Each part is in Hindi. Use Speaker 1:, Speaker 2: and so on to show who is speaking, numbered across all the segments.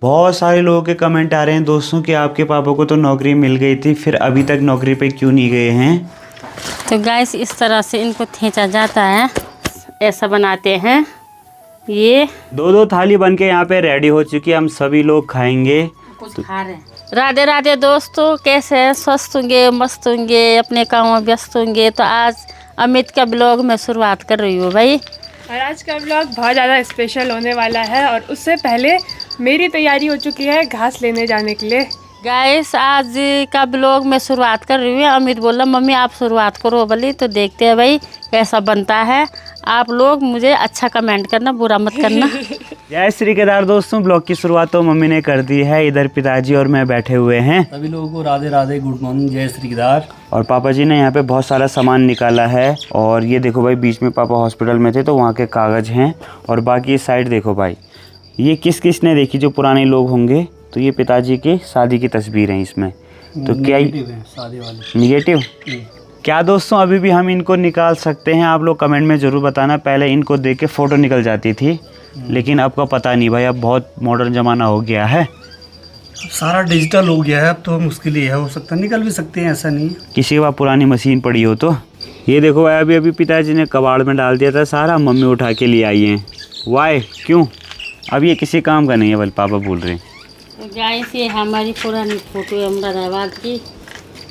Speaker 1: बहुत सारे लोगों के कमेंट आ रहे हैं दोस्तों कि आपके पापा को तो नौकरी मिल गई थी, फिर अभी तक नौकरी पे क्यों नहीं गए हैं।
Speaker 2: तो गाइस इस तरह से इनको खींचा जाता है, ऐसा बनाते हैं। ये
Speaker 1: दो थाली बन के यहाँ पे रेडी हो चुकी है, हम सभी लोग खाएंगे।
Speaker 2: कुछ खा रहे हैं। राधे राधे दोस्तों, कैसे हैं? स्वस्थ होंगे, मस्त होंगे, अपने काम में व्यस्त होंगे। तो आज अमित का ब्लॉग मैं शुरुआत कर रही हूँ भाई।
Speaker 3: और आज का ब्लॉग बहुत ज़्यादा स्पेशल होने वाला है और उससे पहले मेरी तैयारी हो चुकी है घास लेने जाने के लिए।
Speaker 2: गाइस आज का ब्लॉग मैं शुरुआत कर रही हूँ। अमित बोला मम्मी आप शुरुआत करो बोली, तो देखते हैं भाई कैसा बनता है। आप लोग मुझे अच्छा कमेंट करना, बुरा मत करना।
Speaker 1: जय श्री केदार दोस्तों, ब्लॉग की शुरुआत तो मम्मी ने कर दी है। इधर पिताजी और मैं बैठे हुए हैं।
Speaker 4: सभी लोगों को राधे राधे, गुड मॉर्निंग, जय श्री केदार।
Speaker 1: और पापा जी ने यहाँ पे बहुत सारा सामान निकाला है। और ये देखो भाई, बीच में पापा हॉस्पिटल में थे तो वहाँ के कागज़ हैं। और बाकी इस साइड देखो भाई, ये किस किस ने देखी, जो पुराने लोग होंगे तो ये पिताजी के शादी की तस्वीर हैं इसमें। तो क्या
Speaker 4: शादी वाले
Speaker 1: निगेटिव क्या दोस्तों, अभी भी हम इनको निकाल सकते हैं? आप लोग कमेंट में ज़रूर बताना। पहले इनको देख के फ़ोटो निकल जाती थी, लेकिन अब का पता नहीं भाई, अब बहुत मॉडर्न ज़माना हो गया है,
Speaker 4: सारा डिजिटल हो गया है। अब तो मुश्किल ही है, हो सकता है निकल भी सकते हैं, ऐसा नहीं है।
Speaker 1: किसी के पास पुरानी मशीन पड़ी हो तो। ये देखो भाई, अभी अभी पिताजी ने कबाड़ में डाल दिया था सारा, मम्मी उठा के लिए आई हैं। वाई क्यों? अब ये किसी काम का नहीं है, बल पापा बोल रहे हैं।
Speaker 2: गाइस ये हमारी पुरानी फोटो है अहमदाबाद की,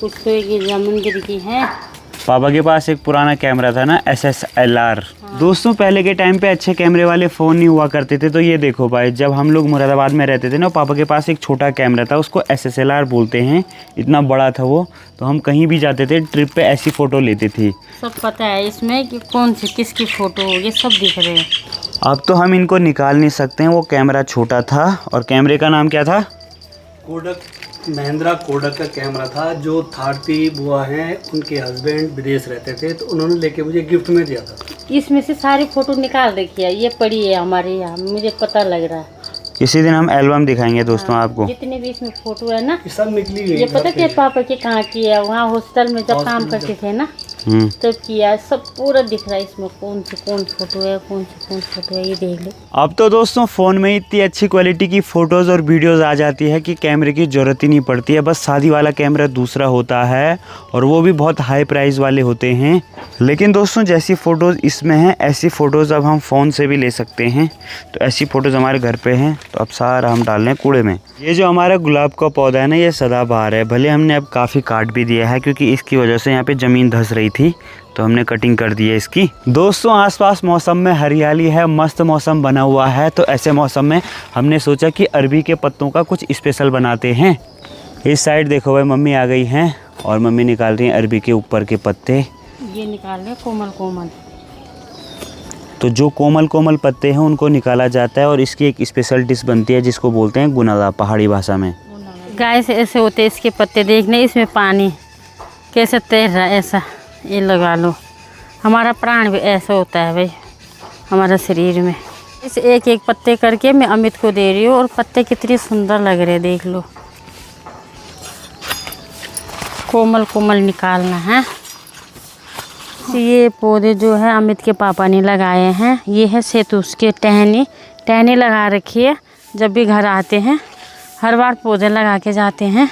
Speaker 2: कुछ तो एक मंदिर की है।
Speaker 1: पापा के पास एक पुराना कैमरा था ना, SSLR। दोस्तों पहले के टाइम पे अच्छे कैमरे वाले फ़ोन नहीं हुआ करते थे। तो ये देखो भाई, जब हम लोग मुरादाबाद में रहते थे ना, पापा के पास एक छोटा कैमरा था, उसको SSLR बोलते हैं। इतना बड़ा था वो, तो हम कहीं भी जाते थे ट्रिप पे ऐसी फ़ोटो लेते थे।
Speaker 2: सब पता है इसमें कि कौन सी किसकी फ़ोटो होगी, सब दिख रहे हैं।
Speaker 1: अब तो हम इनको निकाल नहीं सकते हैं, वो कैमरा छोटा था। और कैमरे का नाम क्या था?
Speaker 4: कोडक, महिंद्रा कोडक का कैमरा था, जो थारती बुआ हैं उनके हस्बैंड विदेश रहते थे, तो उन्होंने लेके मुझे गिफ्ट में दिया था।
Speaker 2: इसमें से सारी फोटो निकाल रखी है, ये पड़ी है हमारे यहाँ, मुझे पता लग रहा है।
Speaker 1: किसी दिन हम एल्बम दिखाएंगे दोस्तों आपको।
Speaker 2: जितने भी इसमें फोटो है ना,
Speaker 4: ये सब निकली हुई
Speaker 2: ये पता क्या पापा के कहाँ की है, वहाँ हॉस्टल में जब काम करते थे ना तब किया है। सब पूरा दिख रहा है इसमें, कौन फोटो है, कौन फोटो है, ये देख लो।
Speaker 1: अब तो दोस्तों फ़ोन में इतनी अच्छी क्वालिटी की फ़ोटोज़ और वीडियोज़ आ जाती है कि कैमरे की ज़रूरत ही नहीं पड़ती है। बस शादी वाला कैमरा दूसरा होता है, और वो भी बहुत हाई प्राइस वाले होते हैं। लेकिन दोस्तों जैसी फ़ोटोज़ इसमें हैं, ऐसी फ़ोटोज़ अब हम फ़ोन से भी ले सकते हैं। तो ऐसी फ़ोटोज़ हमारे घर पे हैं, तो अब सारा हम डाल रहे हैं कूड़े में। ये जो हमारा गुलाब का पौधा है ना, ये सदाबहार है। भले हमने अब काफ़ी काट भी दिया है, क्योंकि इसकी वजह से यहाँ पे ज़मीन धंस रही थी, तो हमने कटिंग कर दी है इसकी। दोस्तों आसपास मौसम में हरियाली है, मस्त मौसम बना हुआ है। तो ऐसे मौसम में हमने सोचा कि अरबी के पत्तों का कुछ स्पेशल बनाते हैं। इस साइड देखो भाई, मम्मी आ गई हैं और मम्मी निकाल रही हैं अरबी के ऊपर के पत्ते।
Speaker 2: ये निकाल रहे कोमल कोमल,
Speaker 1: तो जो कोमल कोमल पत्ते हैं उनको निकाला जाता है, और इसकी एक स्पेशल डिश बनती है जिसको बोलते हैं गुनाला पहाड़ी भाषा में।
Speaker 2: गाइस ऐसे होते हैं इसके पत्ते, देखने इसमें पानी कैसे तैर रहा है, ऐसा ये लगा लो। हमारा प्राण भी ऐसा होता है भाई, हमारा शरीर में। इस एक एक पत्ते करके मैं अमित को दे रही हूँ, और पत्ते कितने सुंदर लग रहे हैं, देख लो। कोमल कोमल निकालना है। ये पौधे जो है अमित के पापा ने लगाए हैं, ये है सेतुस के टहनी लगा रखी है। जब भी घर आते हैं हर बार पौधे लगा के जाते हैं।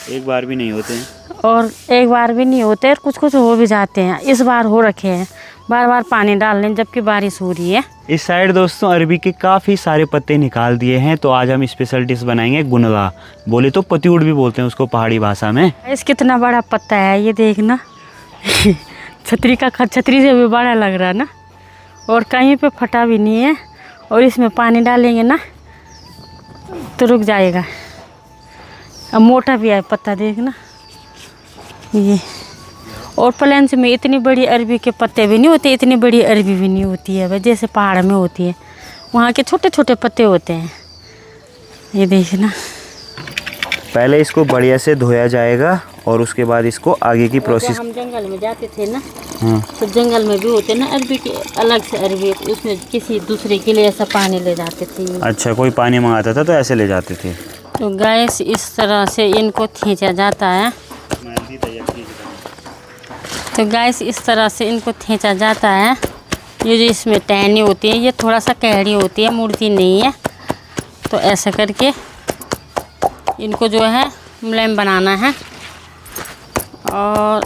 Speaker 1: एक बार भी नहीं होते हैं,
Speaker 2: और एक बार भी नहीं होते, कुछ कुछ हो भी जाते हैं। इस बार हो रखे हैं, बार बार पानी डाल लें जबकि बारिश हो रही है।
Speaker 1: इस साइड दोस्तों अरबी के काफ़ी सारे पत्ते निकाल दिए हैं। तो आज हम स्पेशल डिश बनाएंगे गुनला, बोले तो पतिउड़ भी बोलते हैं उसको पहाड़ी भाषा में।
Speaker 2: इस कितना बड़ा पत्ता है ये देखना। छतरी से भी बड़ा लग रहा है ना, और कहीं पे फटा भी नहीं है। और इसमें पानी डालेंगे ना तो रुक जाएगा। अब मोटा भी है पत्ता, देखना ये। और प्लेन्स में इतनी बड़ी अरबी के पत्ते भी नहीं होते, इतनी बड़ी अरबी भी नहीं होती है भाई, जैसे पहाड़ में होती है। वहाँ के छोटे छोटे पत्ते होते हैं, ये देखना।
Speaker 1: पहले इसको बढ़िया से धोया जाएगा, और उसके बाद इसको आगे की प्रोसेस।
Speaker 2: हम जंगल में जाते थे ना, तो जंगल में भी होते ना अरबी के, अलग से अरबी, उसमें किसी दूसरे के लिए ऐसा पानी ले जाते थे।
Speaker 1: अच्छा, कोई पानी मंगाता था तो ऐसे ले जाते थे।
Speaker 2: तो गैस इस तरह से इनको खींचा जाता है। तो गैस इस तरह से इनको खींचा जाता है। ये जो इसमें टहनी होती है, ये थोड़ा सा कहड़ी होती है, मूर्ति नहीं है। तो ऐसे करके इनको जो है मुलायम बनाना है। और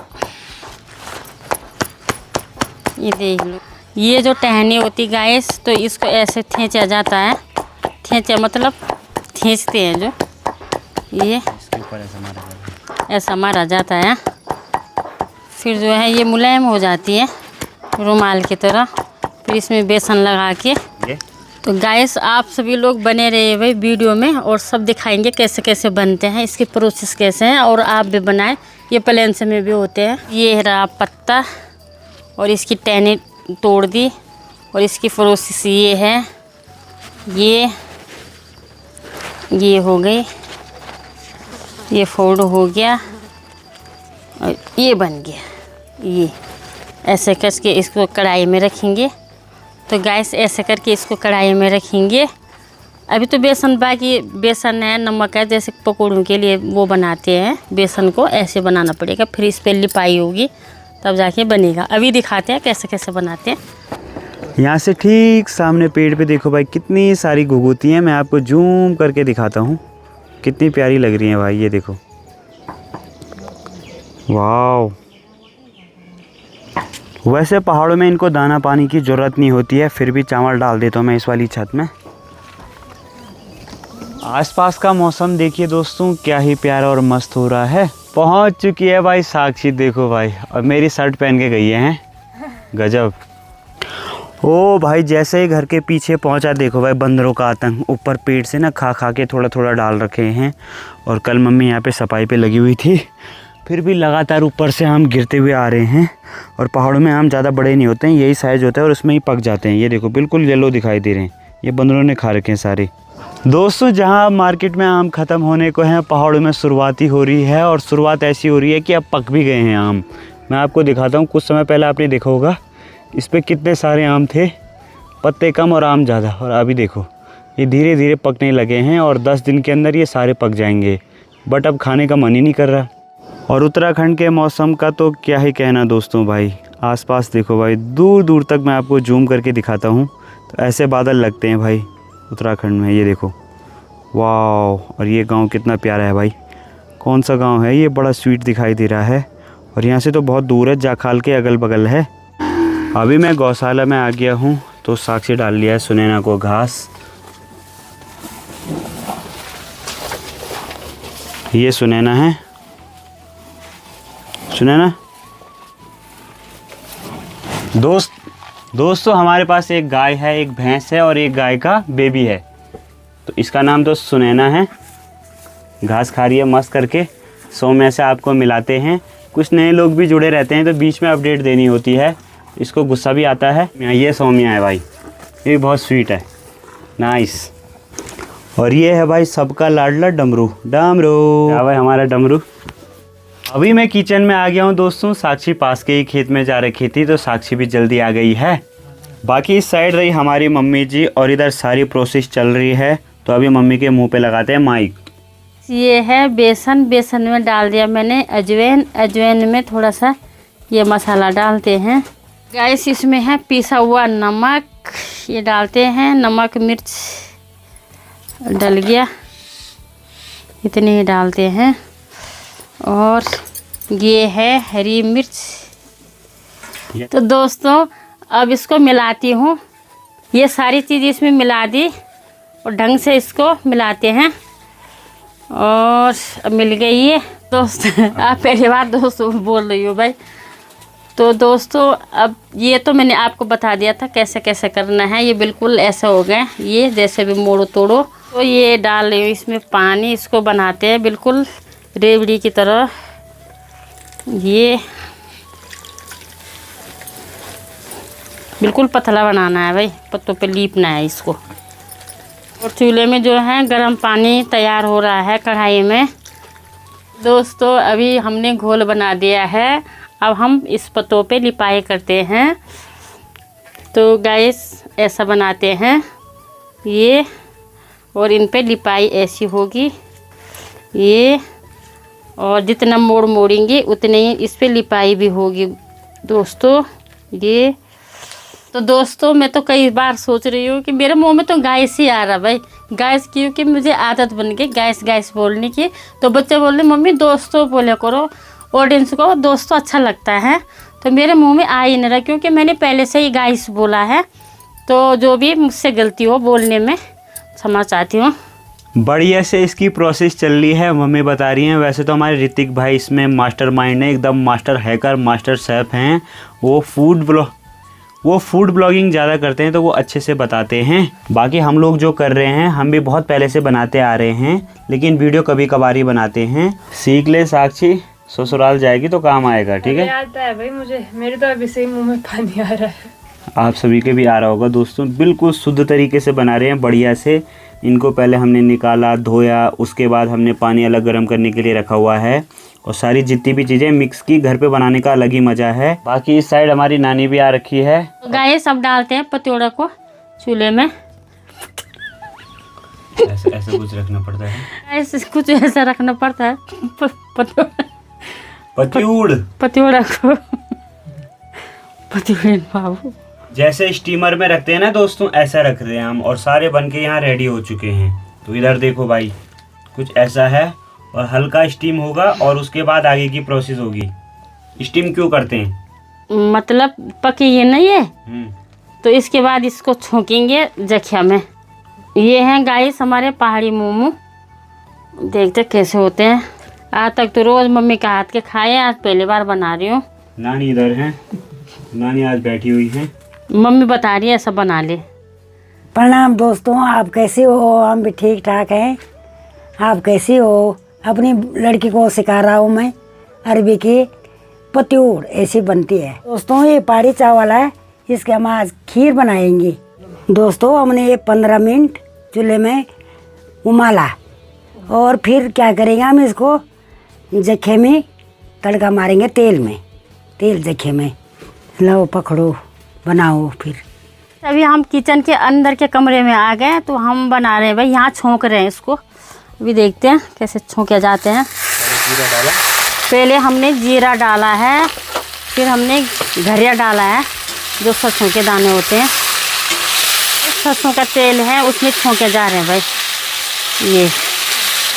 Speaker 2: ये देख लो, ये जो टहनी होती गाइस, तो इसको ऐसे खींचा जाता है। खींचा मतलब खींचते हैं जो, ये
Speaker 1: इसके ऊपर
Speaker 2: ऐसा मारा जाता है। फिर जो है ये मुलायम हो जाती है रुमाल की तरह। फिर इसमें बेसन लगा के
Speaker 1: ये
Speaker 2: तो गाइस आप सभी लोग बने रहिए भाई वीडियो में, और सब दिखाएंगे कैसे कैसे बनते हैं, इसकी प्रोसेस कैसे है, और आप भी बनाएं। ये प्लेन से में भी होते हैं। ये रहा पत्ता, और इसकी टहनी तोड़ दी, और इसकी प्रोसेस ये है। ये हो गई, ये फोल्ड हो गया, और ये बन गया। ये ऐसे करके इसको कढ़ाई में रखेंगे। तो गैस ऐसे करके इसको कढ़ाई में रखेंगे। अभी तो बेसन बाकी बेसन है, नमक है, जैसे पकौड़ों के लिए वो बनाते हैं, बेसन को ऐसे बनाना पड़ेगा। फिर इस पर लिपाई होगी तब जाके बनेगा। अभी दिखाते हैं कैसे कैसे बनाते हैं।
Speaker 1: यहाँ से ठीक सामने पेड़ पे देखो भाई कितनी सारी घुघुती हैं। मैं आपको जूम करके दिखाता हूँ, कितनी प्यारी लग रही हैं भाई। ये देखो, वाह। वैसे पहाड़ों में इनको दाना पानी की ज़रूरत नहीं होती है, फिर भी चावल डाल देता हूँ मैं इस वाली छत में। आसपास का मौसम देखिए दोस्तों, क्या ही प्यारा और मस्त हो रहा है। पहुँच चुकी है भाई साक्षी, देखो भाई, और मेरी शर्ट पहन के गई है। गजब। ओ भाई, जैसे ही घर के पीछे पहुंचा देखो भाई बंदरों का आतंक। ऊपर पेड़ से ना खा खा के थोड़ा थोड़ा डाल रखे हैं। और कल मम्मी यहाँ पे सफाई पे लगी हुई थी, फिर भी लगातार ऊपर से आम गिरते हुए आ रहे हैं। और पहाड़ों में आम ज़्यादा बड़े नहीं होते हैं, यही साइज़ होता है और उसमें ही पक जाते हैं। ये देखो बिल्कुल येलो दिखाई दे रहे हैं, ये बंदरों ने खा रखे हैं सारे। दोस्तों, जहाँ मार्केट में आम ख़त्म होने को हैं, पहाड़ों में शुरुआती हो रही है। और शुरुआत ऐसी हो रही है कि अब पक भी गए हैं आम। मैं आपको दिखाता हूँ, कुछ समय पहले आपने देखा होगा इस पर कितने सारे आम थे, पत्ते कम और आम ज़्यादा। और अभी देखो ये धीरे धीरे पकने लगे हैं और 10 दिन के अंदर ये सारे पक जाएंगे। बट अब खाने का मन ही नहीं कर रहा। और उत्तराखंड के मौसम का तो क्या ही कहना दोस्तों भाई। आसपास देखो भाई, दूर दूर तक मैं आपको जूम करके दिखाता हूँ तो ऐसे बादल लगते हैं भाई उत्तराखंड में। ये देखो, वाह। और ये गांव कितना प्यारा है भाई। कौन सा गांव है ये, बड़ा स्वीट दिखाई दे रहा है। और यहाँ से तो बहुत दूर है, जाखाल के अगल बगल है। अभी मैं गौशाला में आ गया हूँ, तो साक्षी डाल लिया है सुनैना को घास। ये सुनैना है, सुनैना। दोस्तों हमारे पास एक गाय है, एक भैंस है और एक गाय का बेबी है। तो इसका नाम तो सुनैना है। घास खा रही है मस्त करके। सौम्या से आपको मिलाते हैं। कुछ नए लोग भी जुड़े रहते हैं तो बीच में अपडेट देनी होती है, इसको गुस्सा भी आता है। ये सौम्या है भाई, ये बहुत स्वीट है, नाइस। और ये है भाई सबका लाडला डमरू। क्या भाई हमारा डमरू। अभी मैं किचन में आ गया हूँ दोस्तों। साक्षी पास के ही खेत में जा रखी थी, तो साक्षी भी जल्दी आ गई है। बाकी इस साइड रही हमारी मम्मी जी, और इधर सारी प्रोसेस चल रही है। तो अभी मम्मी के मुंह पे लगाते हैं माइक।
Speaker 2: ये है बेसन, बेसन में डाल दिया मैंने अजवाइन, अजवाइन में थोड़ा सा ये मसाला डालते हैं। गाइस इसमें है पिसा हुआ नमक, ये डालते हैं। नमक मिर्च डल गया, इतने ही डालते हैं। और ये है हरी मिर्च। तो दोस्तों अब इसको मिलाती हूँ। ये सारी चीज़ इसमें मिला दी और ढंग से इसको मिलाते हैं। और अब मिल गई है दोस्त। आप पहली बार दोस्तों बोल रही हो भाई। तो दोस्तों अब ये तो मैंने आपको बता दिया था कैसे कैसे करना है। ये बिल्कुल ऐसा हो गया, ये जैसे भी मोड़ो तोड़ो। तो ये डाल रही हूँ इसमें पानी, इसको बनाते हैं बिल्कुल रेवड़ी की तरह। ये बिल्कुल पतला बनाना है भाई, पत्तों पे लीपना है इसको। और चूल्हे में जो है गर्म पानी तैयार हो रहा है कढ़ाई में। दोस्तों अभी हमने घोल बना दिया है, अब हम इस पत्तों पे लिपाई करते हैं। तो गाइस ऐसा बनाते हैं ये, और इन पे लिपाई ऐसी होगी ये। और जितना मोड़ेंगे उतने ही इस पे लिपाई भी होगी दोस्तों। ये तो दोस्तों मैं तो कई बार सोच रही हूँ कि मेरे मुंह में तो गैस ही आ रहा भाई, गैस, क्योंकि मुझे आदत बन गई गैस गैस बोलने की। तो बच्चे बोल रहे मम्मी दोस्तों बोले करो, ऑडियंस को दोस्तों अच्छा लगता है। तो मेरे मुंह में आ ही नहीं रहा क्योंकि मैंने पहले से ही गैस बोला है। तो जो भी मुझसे गलती हो बोलने में क्षमा चाहती हूँ।
Speaker 1: बढ़िया से इसकी प्रोसेस चल रही है, मम्मी बता रही हैं। वैसे तो हमारे ऋतिक भाई इसमें मास्टरमाइंड है, एकदम मास्टर हैकर, मास्टर शेफ हैं। वो फूड ब्लॉगिंग ज़्यादा करते हैं तो वो अच्छे से बताते हैं। बाकी हम लोग जो कर रहे हैं हम भी बहुत पहले से बनाते आ रहे हैं, लेकिन वीडियो कभी कभार ही बनाते हैं। सीख ले साक्षी, ससुराल जाएगी तो काम आएगा, ठीक है।
Speaker 3: याद है भाई मुझे, मेरे तो अभी से ही मुंह में पानी आ रहा है।
Speaker 1: आप सभी के भी आ रहा होगा दोस्तों। बिल्कुल शुद्ध तरीके से बना रहे हैं, बढ़िया से। इनको पहले हमने निकाला, धोया, उसके बाद हमने पानी अलग गर्म करने के लिए रखा हुआ है और सारी जितनी भी चीज़ें मिक्स की। घर पे बनाने का अलग ही मज़ा है। बाकी इस साइड हमारी नानी भी आ रखी है।
Speaker 2: तो गाय सब डालते हैं पतोड़ा को चूल्हे में।
Speaker 1: ऐसा कुछ रखना पड़ता है,
Speaker 2: ऐसे कुछ ऐसा रखना पड़ता है पतोड़ा को पतोड़े बाबू
Speaker 1: जैसे स्टीमर में रखते हैं ना दोस्तों, ऐसा रख रहे हैं हम। और सारे बन के यहाँ रेडी हो चुके हैं। तो इधर देखो भाई, कुछ ऐसा है और हल्का स्टीम होगा और उसके बाद आगे की प्रोसेस होगी। स्टीम क्यों करते हैं?
Speaker 2: मतलब पकी ये नहीं है तो इसके बाद इसको छोंकेंगे जखिया में। ये हैं गाइस हमारे पहाड़ी मोमो, देखते कैसे होते हैं। आज तक तो रोज़ मम्मी का हाथ के खाए, आज पहली बार बना रही हूँ।
Speaker 1: नानी इधर हैं, नानी आज बैठी हुई हैं।
Speaker 2: मम्मी बता रही है ऐसा बना ले।
Speaker 5: प्रणाम दोस्तों, आप कैसे हो? हम भी ठीक ठाक हैं। आप कैसी हो? अपनी लड़की को सिखा रहा हूँ मैं अरबी की पतोड़ ऐसी बनती है। दोस्तों ये पहाड़ी चावल है, इसके हम आज खीर बनाएंगे। दोस्तों हमने ये 15 मिनट चूल्हे में उबाला और फिर क्या करेंगे, हम इसको जखे में तड़का मारेंगे तेल में, तेल जखे में। लो पकड़ो, बनाओ। फिर
Speaker 2: अभी हम किचन के अंदर के कमरे में आ गए तो हम बना रहे हैं भाई, यहाँ छोंक रहे हैं इसको। अभी देखते हैं कैसे छोंके जाते हैं। पहले हमने जीरा डाला है, फिर हमने घरिया डाला है जो सरसों के दाने होते हैं। सरसों का तेल है उसमें छोंके जा रहे हैं भाई। ये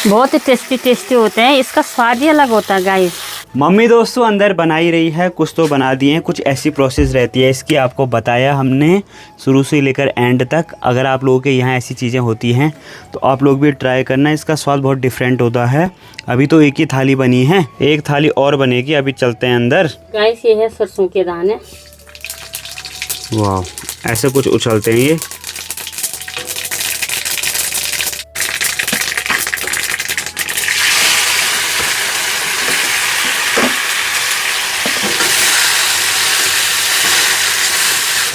Speaker 2: बहुत ही टेस्टी होते हैं, इसका स्वाद ही अलग होता है गाइस।
Speaker 1: मम्मी दोस्तों अंदर बना ही रही है, कुछ तो बना दिए हैं। कुछ ऐसी प्रोसेस रहती है इसकी, आपको बताया हमने शुरू से लेकर एंड तक। अगर आप लोगों के यहाँ ऐसी चीज़ें होती हैं तो आप लोग भी ट्राई करना, इसका स्वाद बहुत डिफरेंट होता है। अभी तो एक ही थाली बनी है, एक थाली और बनेगी। अभी चलते हैं अंदर।
Speaker 2: गाइस ये है सरसों के दाने।
Speaker 1: वाह, ऐसे कुछ उछलते हैं ये।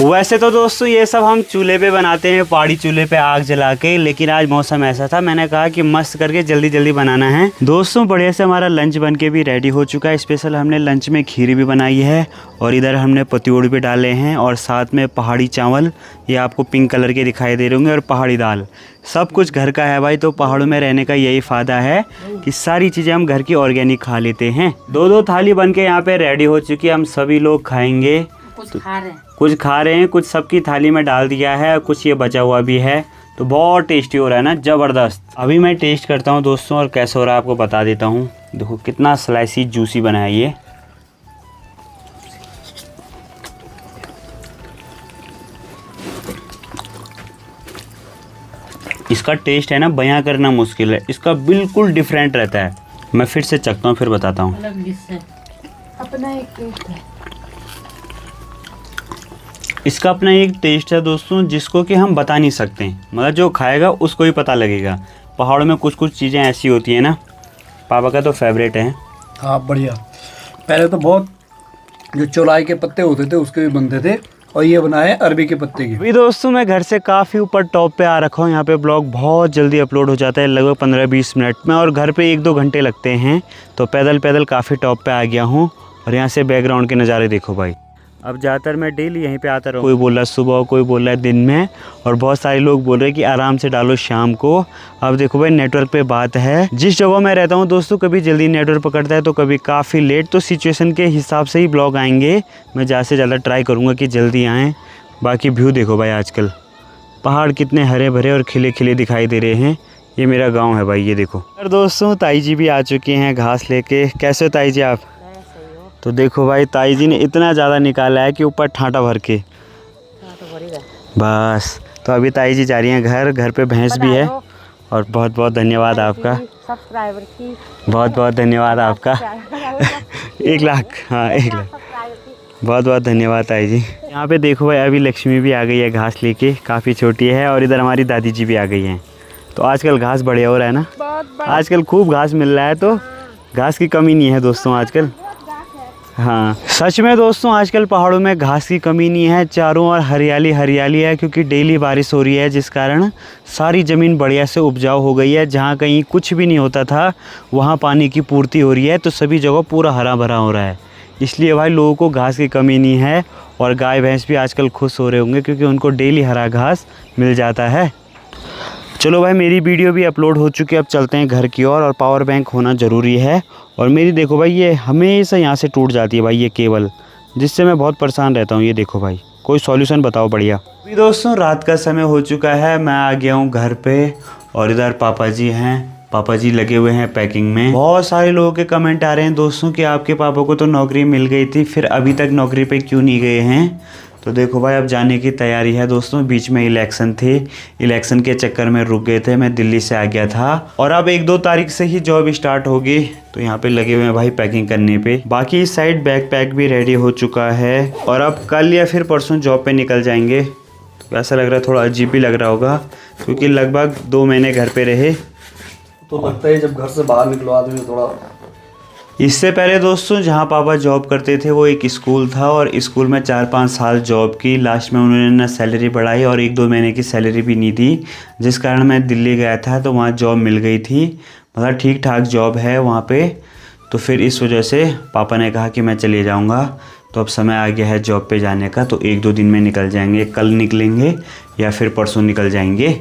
Speaker 1: वैसे तो दोस्तों ये सब हम चूल्हे पे बनाते हैं, पहाड़ी चूल्हे पे आग जला के, लेकिन आज मौसम ऐसा था, मैंने कहा कि मस्त करके जल्दी जल्दी बनाना है। दोस्तों बढ़िया से हमारा लंच बन के भी रेडी हो चुका है। स्पेशल हमने लंच में खीर भी बनाई है और इधर हमने पतोड़ भी डाले हैं और साथ में पहाड़ी चावल, ये आपको पिंक कलर के दिखाई दे रहे होंगे, और पहाड़ी दाल। सब कुछ घर का है भाई। तो पहाड़ों में रहने का यही फ़ायदा है कि सारी चीज़ें हम घर की ऑर्गेनिक खा लेते हैं। 2-2 थाली बन के यहाँ पे रेडी हो चुकी है, हम सभी लोग खाएंगे।
Speaker 2: कुछ खा रहे हैं,
Speaker 1: कुछ खा रहे हैं, कुछ सबकी थाली में डाल दिया है, कुछ ये बचा हुआ भी है। तो बहुत टेस्टी हो रहा है ना, ज़बरदस्त। अभी मैं टेस्ट करता हूँ दोस्तों और कैसे हो रहा है आपको बता देता हूँ। देखो कितना स्लाइसी जूसी बना है ये। इसका टेस्ट है ना बयां करना मुश्किल है, इसका बिल्कुल डिफरेंट रहता है। मैं फिर से चखता हूँ फिर बताता हूँ।
Speaker 2: अलग डिश है,
Speaker 3: अपना एक टेस्ट है।
Speaker 1: इसका अपना एक टेस्ट है दोस्तों, जिसको कि हम बता नहीं सकते। मतलब जो खाएगा उसको ही पता लगेगा। पहाड़ों में कुछ कुछ चीज़ें ऐसी होती हैं ना, पापा का तो फेवरेट है।
Speaker 4: हाँ बढ़िया। पहले तो बहुत जो चौलाई के पत्ते होते थे उसके भी बनते थे, और ये बनाए अरबी के पत्ते की।
Speaker 1: अभी दोस्तों मैं घर से काफ़ी ऊपर टॉप पे आ रखा हूँ। यहाँ पे ब्लॉग बहुत जल्दी अपलोड हो जाता है, लगभग 15-20 मिनट में, और घर पे 1-2 घंटे लगते हैं। तो पैदल पैदल काफ़ी टॉप पे आ गया हूँ। और यहाँ से बैकग्राउंड के नज़ारे देखो भाई। अब ज़्यादातर मैं डेली यहीं पे आता रहूँ। कोई बोल रहा है सुबह, कोई बोल रहा है दिन में, और बहुत सारे लोग बोल रहे हैं कि आराम से डालो शाम को। अब देखो भाई नेटवर्क पे बात है। जिस जगह मैं रहता हूँ दोस्तों, कभी जल्दी नेटवर्क पकड़ता है तो कभी काफ़ी लेट। तो सिचुएशन के हिसाब से ही ब्लॉग आएंगे। मैं ज़्यादा से ज़्यादा ट्राई करूँगा कि जल्दी आएँ। बाकी व्यू देखो भाई, आजकल पहाड़ कितने हरे भरे और खिले खिले दिखाई दे रहे हैं। ये मेरा गांव है भाई, ये देखो। और दोस्तों ताई जी भी आ चुके हैं घास लेके। कैसे हो ताई जी आप? तो देखो भाई, ताई जी ने इतना ज़्यादा निकाला है कि ऊपर ठांटा भर के बस। तो अभी ताई जी जा रही हैं घर पे भैंस भी है। और बहुत बहुत धन्यवाद आपका,
Speaker 2: सब्सक्राइबर की
Speaker 1: बहुत बहुत धन्यवाद आपका। 1 लाख, हाँ 1 लाख, बहुत बहुत धन्यवाद ताई जी। यहाँ पे देखो भाई, अभी लक्ष्मी भी आ गई है घास लेके, काफ़ी छोटी है। और इधर हमारी दादी जी भी आ गई हैं। तो आजकल घास बढ़िया हो रहा है ना, आजकल खूब घास मिल रहा है, तो घास की कमी नहीं है दोस्तों आजकल। हाँ सच में दोस्तों, आजकल पहाड़ों में घास की कमी नहीं है, चारों ओर हरियाली हरियाली है, क्योंकि डेली बारिश हो रही है, जिस कारण सारी ज़मीन बढ़िया से उपजाऊ हो गई है। जहाँ कहीं कुछ भी नहीं होता था वहाँ पानी की पूर्ति हो रही है, तो सभी जगह पूरा हरा भरा हो रहा है। इसलिए भाई लोगों को घास की कमी नहीं है। और गाय भैंस भी आजकल खुश हो रहे होंगे, क्योंकि उनको डेली हरा घास मिल जाता है। चलो भाई, मेरी वीडियो भी अपलोड हो चुकी है, अब चलते हैं घर की ओर। और पावर बैंक होना ज़रूरी है। और मेरी देखो भाई, ये हमेशा यहाँ से टूट जाती है भाई ये केबल, जिससे मैं बहुत परेशान रहता हूँ। ये देखो भाई, कोई सॉल्यूशन बताओ बढ़िया। अभी दोस्तों रात का समय हो चुका है, मैं आ गया हूँ घर पे। और इधर पापा जी हैं, पापा जी लगे हुए हैं पैकिंग में। बहुत सारे लोगों के कमेंट आ रहे हैं दोस्तों कि आपके पापा को तो नौकरी मिल गई थी, फिर अभी तक नौकरी पे क्यों नहीं गए हैं। तो देखो भाई, अब जाने की तैयारी है दोस्तों। बीच में इलेक्शन थे, इलेक्शन के चक्कर में रुक गए थे, मैं दिल्ली से आ गया था। और अब 1-2 तारीख से ही जॉब स्टार्ट होगी। तो यहाँ पे लगे हुए हैं भाई पैकिंग करने पे। बाकी इस साइड बैग पैक भी रेडी हो चुका है। और अब कल या फिर परसों जॉब पे निकल जाएंगे। तो ऐसा लग रहा है, थोड़ा अजीब भी लग रहा होगा, क्योंकि लगभग 2 महीने घर पे रहे।
Speaker 4: तो लगता है जब घर से बाहर निकलो आदमी थोड़ा।
Speaker 1: इससे पहले दोस्तों जहाँ पापा जॉब करते थे वो एक स्कूल था, और स्कूल में 4-5 साल जॉब की। लास्ट में उन्होंने ना सैलरी बढ़ाई और 1-2 महीने की सैलरी भी नहीं दी, जिस कारण मैं दिल्ली गया था। तो वहाँ जॉब मिल गई थी, मतलब ठीक ठाक जॉब है वहाँ पे। तो फिर इस वजह से पापा ने कहा कि मैं चले जाऊँगा। तो अब समय आ गया है जॉब पे जाने का। तो 1-2 दिन में निकल जाएंगे, कल निकलेंगे या फिर परसों निकल जाएंगे।